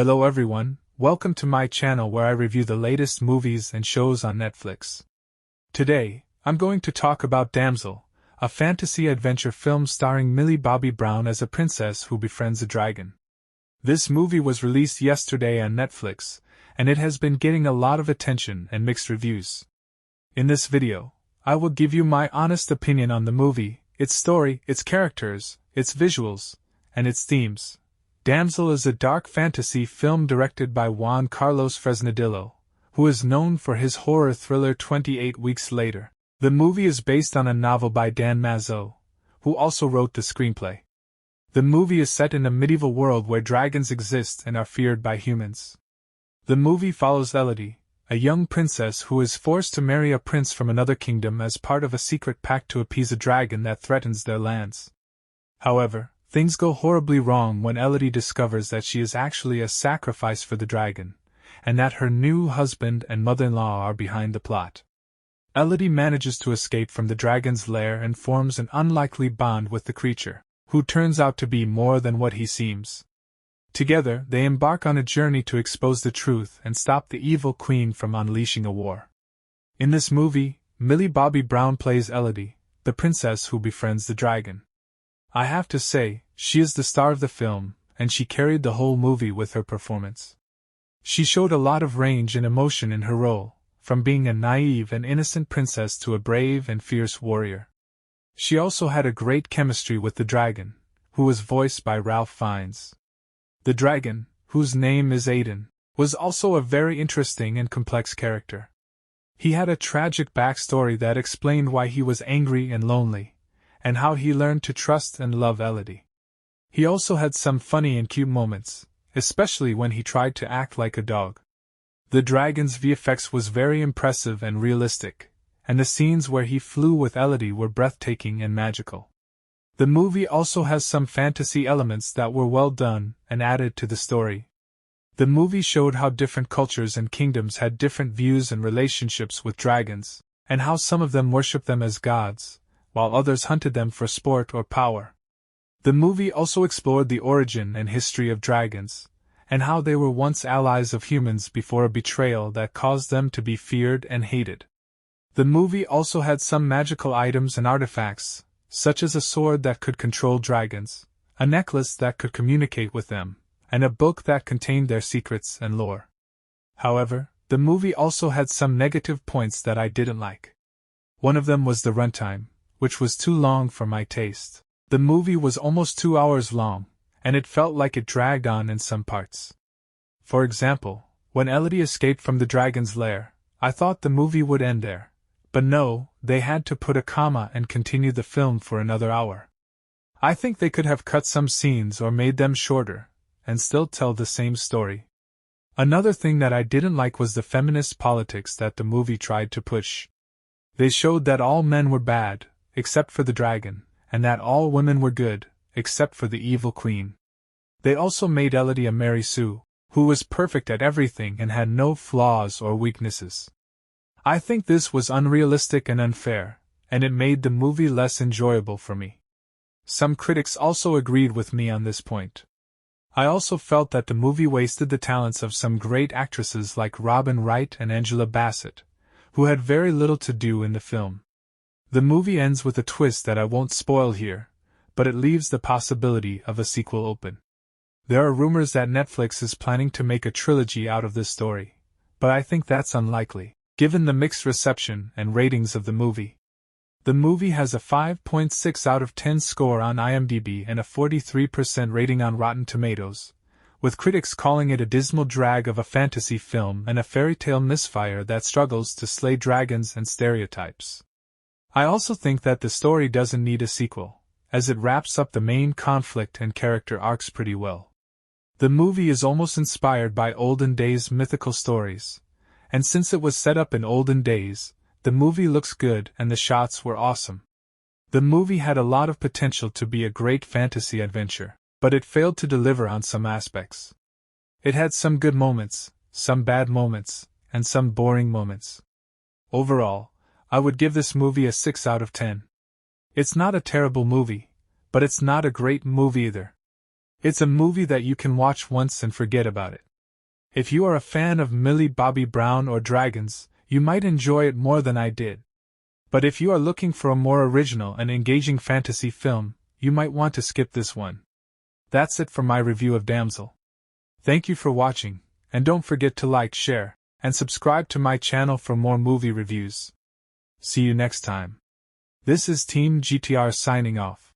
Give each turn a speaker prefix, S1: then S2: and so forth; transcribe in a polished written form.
S1: Hello everyone, welcome to my channel where I review the latest movies and shows on Netflix. Today, I'm going to talk about Damsel, a fantasy adventure film starring Millie Bobby Brown as a princess who befriends a dragon. This movie was released yesterday on Netflix, and it has been getting a lot of attention and mixed reviews. In this video, I will give you my honest opinion on the movie, its story, its characters, its visuals, and its themes. Damsel is a dark fantasy film directed by Juan Carlos Fresnadillo, who is known for his horror thriller 28 Weeks Later. The movie is based on a novel by Dan Mazeau, who also wrote the screenplay. The movie is set in a medieval world where dragons exist and are feared by humans. The movie follows Elodie, a young princess who is forced to marry a prince from another kingdom as part of a secret pact to appease a dragon that threatens their lands. However, things go horribly wrong when Elodie discovers that she is actually a sacrifice for the dragon, and that her new husband and mother-in-law are behind the plot. Elodie manages to escape from the dragon's lair and forms an unlikely bond with the creature, who turns out to be more than what he seems. Together, they embark on a journey to expose the truth and stop the evil queen from unleashing a war. In this movie, Millie Bobby Brown plays Elodie, the princess who befriends the dragon. I have to say, she is the star of the film, and she carried the whole movie with her performance. She showed a lot of range and emotion in her role, from being a naive and innocent princess to a brave and fierce warrior. She also had a great chemistry with the dragon, who was voiced by Ralph Fiennes. The dragon, whose name is Aiden, was also a very interesting and complex character. He had a tragic backstory that explained why he was angry and lonely, and how he learned to trust and love Elodie. He also had some funny and cute moments, especially when he tried to act like a dog. The dragon's VFX was very impressive and realistic, and the scenes where he flew with Elodie were breathtaking and magical. The movie also has some fantasy elements that were well done and added to the story. The movie showed how different cultures and kingdoms had different views and relationships with dragons, and how some of them worshiped them as gods, while others hunted them for sport or power. The movie also explored the origin and history of dragons, and how they were once allies of humans before a betrayal that caused them to be feared and hated. The movie also had some magical items and artifacts, such as a sword that could control dragons, a necklace that could communicate with them, and a book that contained their secrets and lore. However, the movie also had some negative points that I didn't like. One of them was the runtime, which was too long for my taste. The movie was almost 2 hours long, and it felt like it dragged on in some parts. For example, when Elodie escaped from the dragon's lair, I thought the movie would end there, but no, they had to put a comma and continue the film for another hour. I think they could have cut some scenes or made them shorter, and still tell the same story. Another thing that I didn't like was the feminist politics that the movie tried to push. They showed that all men were bad, except for the dragon, and that all women were good, except for the evil queen. They also made Elodie a Mary Sue, who was perfect at everything and had no flaws or weaknesses. I think this was unrealistic and unfair, and it made the movie less enjoyable for me. Some critics also agreed with me on this point. I also felt that the movie wasted the talents of some great actresses like Robin Wright and Angela Bassett, who had very little to do in the film. The movie ends with a twist that I won't spoil here, but it leaves the possibility of a sequel open. There are rumors that Netflix is planning to make a trilogy out of this story, but I think that's unlikely, given the mixed reception and ratings of the movie. The movie has a 5.6 out of 10 score on IMDb and a 43% rating on Rotten Tomatoes, with critics calling it a dismal drag of a fantasy film and a fairy tale misfire that struggles to slay dragons and stereotypes. I also think that the story doesn't need a sequel, as it wraps up the main conflict and character arcs pretty well. The movie is almost inspired by olden days mythical stories, and since it was set up in olden days, the movie looks good and the shots were awesome. The movie had a lot of potential to be a great fantasy adventure, but it failed to deliver on some aspects. It had some good moments, some bad moments, and some boring moments. Overall, I would give this movie a 6 out of 10. It's not a terrible movie, but it's not a great movie either. It's a movie that you can watch once and forget about it. If you are a fan of Millie Bobby Brown or dragons, you might enjoy it more than I did. But if you are looking for a more original and engaging fantasy film, you might want to skip this one. That's it for my review of Damsel. Thank you for watching, and don't forget to like, share, and subscribe to my channel for more movie reviews. See you next time. This is Team GTR signing off.